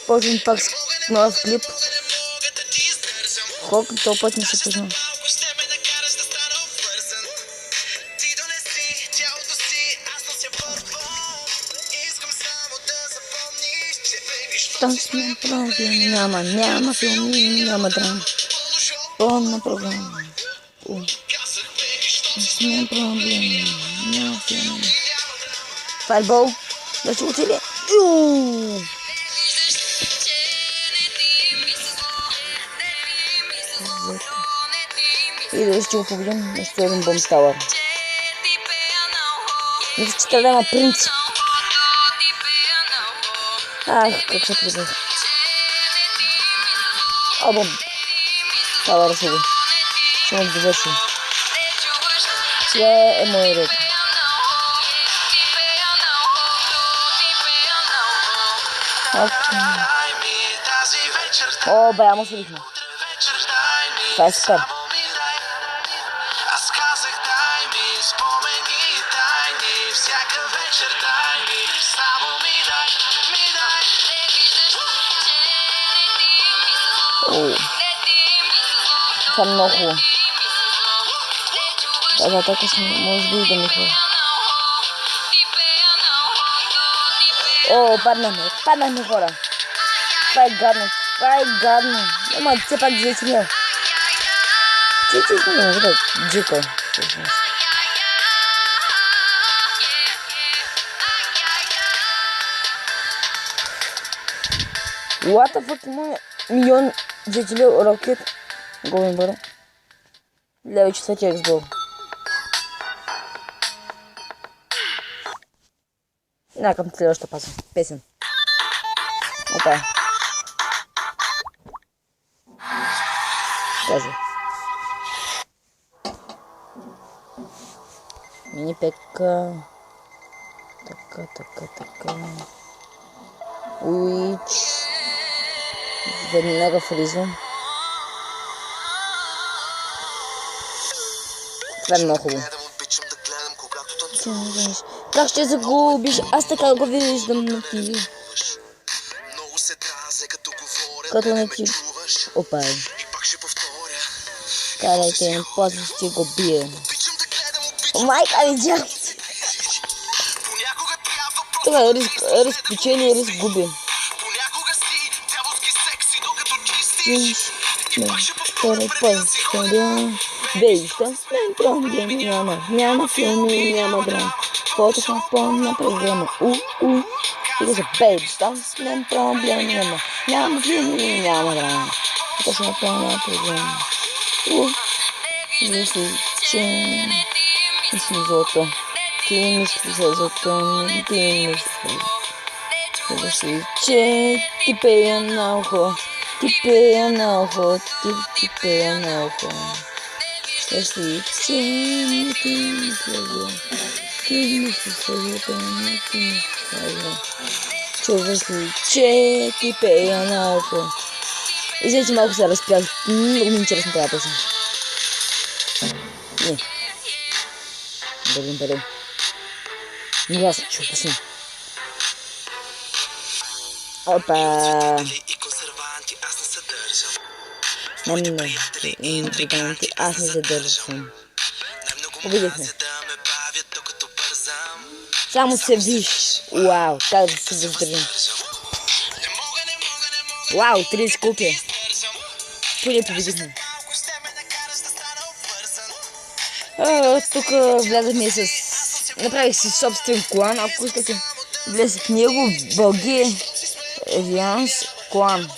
Почвам пак с нов клип. Колко този път не се познал. Там сме проблем, няма филми, няма драма. Пълна програма. Сме проблем, няма филми. Файбол, да се учили. И да ще го победим на Стюарен Бомстауър. Мисля, че трябва да има принцип. Ах, как се признах. Бом. Това да се го. Ще му довърши. Сега е мой ред. О, бая му свалихме. Това е супер. Това е много хубаво. Тази атака може би и да ми хубаво. О, паднахме хора. Това е гадно. Ама все пак дизайнер. Чуть-чуть не може да джика. What the fuck, има милион зрители рокет. Голем бъде. Лева часа ексбол. Към следващата песен. Опа. Кажи. Мини пека. Така. Уич. Веднага влизам. Това е много хубаво. Как ще загубиш? Аз така го виждам на ти. Като не ти... Опа. Карайте, после ще го бие. Майка, видях! Това е риск печели, риск губи. Второй повторя. Вижте, сме проблем, няма филми, няма драма. Фотоша пълна програма. И да се бейбста, сме проблем, няма филми, няма драма. Фотоша пълна програма. Мисли, че мисли злото. Ти мисли за злото, ти мисли. Мисли, че ти пея на ухо. Ти пея на ухо, ти пея на ухо. Мисли, че ти мисли зло. Ти мисли за злото, ти мисли зло. Чуваш ли, че ти пея на ухо. Извините, малко се разпрях. Много ми интересно тази песен. Не. Бъдем. Не аз чу песен. Опа. Не. Аз не задържам. Победихме. Само се виж. Вау, как да се въздържам. Вау, 30 купи. Поне победихме. Тук влязахме с... Направих си собствен клан, ако искате влезете в него. Бълги Рианс клан.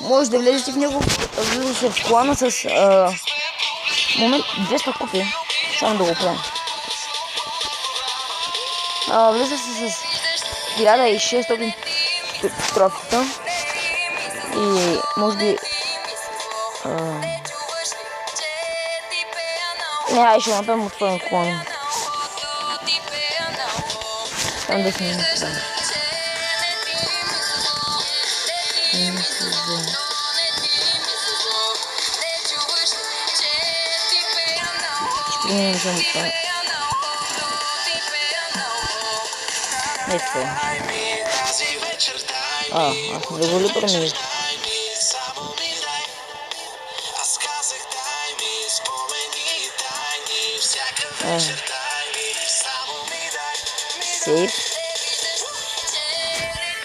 Може да влезете в него, влезете в клана с... момент 200 купи. Само да го правим. Влезете с 1600 трофита. И може би... Не, ще направим отворен клон. Там да сме направим. Ще применим само това. Ето това. Аз не го ли промених? Сейф.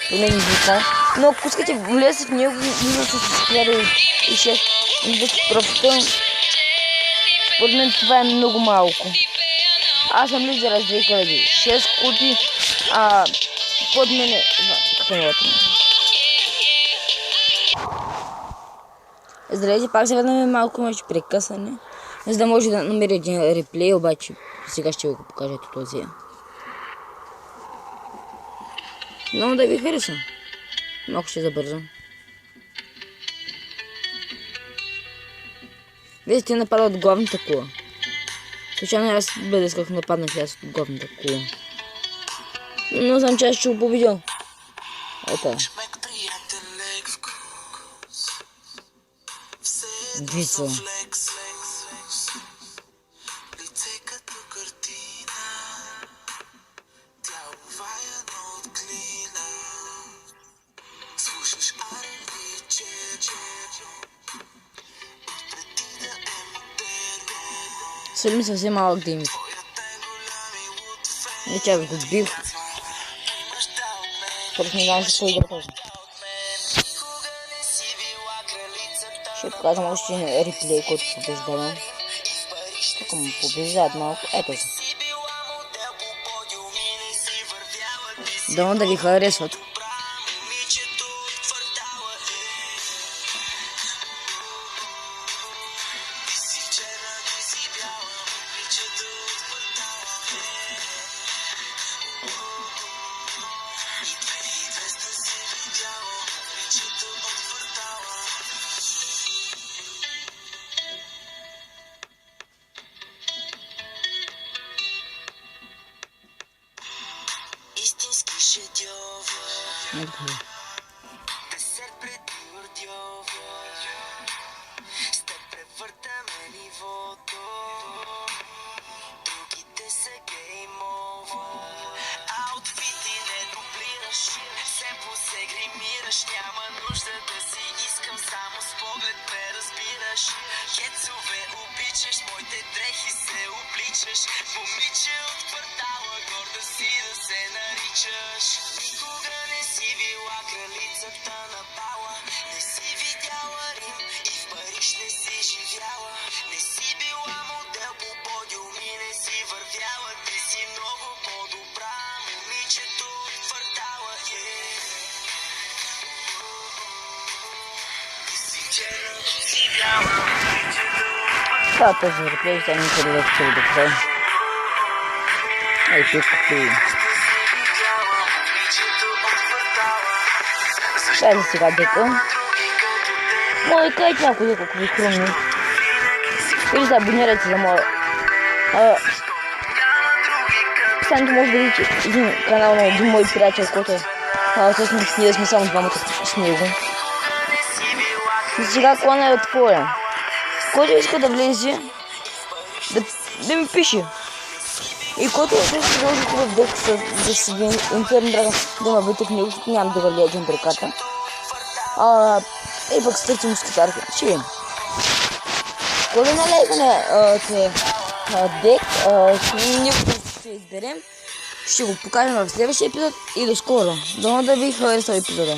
Промених звука. Но ако искате влезете в него, вижда с 1006. Виждате просто. Според мен това е много малко. Аз съм лидера с 2006 купи, под мене... Здравейте, пак се върнаме малко, имаше прекъсване. За да може да намеря един реплей, обаче сега ще ви го покажа този. Много да ви хареса. Малко ще забързам. Вижте, напада от главната кула. Случайно аз бъде как нападнах аз от главната кула. Но знам, че аз ще го победя. Ето. Виса. Сълми съвсем малък димит. Вече аз го бих. Просто не знам, защо игра този. Ще покажам още един реплей, който побеждавам. Тук му побеждават малко. Ето се. Дано да ви харесват. Истински шедьовър. Десет предурдьовър. С теб превъртаме нивото. Другите са геймовър. Аутфити не дублираш. Семпо се гримираш. Няма нужда да си искам. Само с поглед ме разбираш. Кецове обичаш. Моите дрехи се обличаш. Момиче от квартала. Горда си да се наричаш. Никога не си била кралицата на бала. Не си видяла Рим и в Париж не си живяла. Не си била модел по подиуми, не си вървяла. Ти си много по-добра, момичето от квартала. Ти си черна, ти си бяла, момичето от квартала. Това този реплей ще ми се да се добре. Ей, тук ти. Дай сега дека. Моля, кайте някой дека, ако ви хрумни. Или се абонирайте за моя. Станете може да видите един канал на един мой приятел, който всъщност ние сме само двамата с него. И сега клана е отворен. Който иска да влезе, да ми пише. И който ще продължи в дека да си интерн драга да ме бъде в него, защото нямам да валия един драката. Ей пък стърци мускитарка. Ще видим. Който на лайкане дек, ние ще изберем. Ще го покажем в следващия епизод и до скоро. Дано да ви харесал епизода.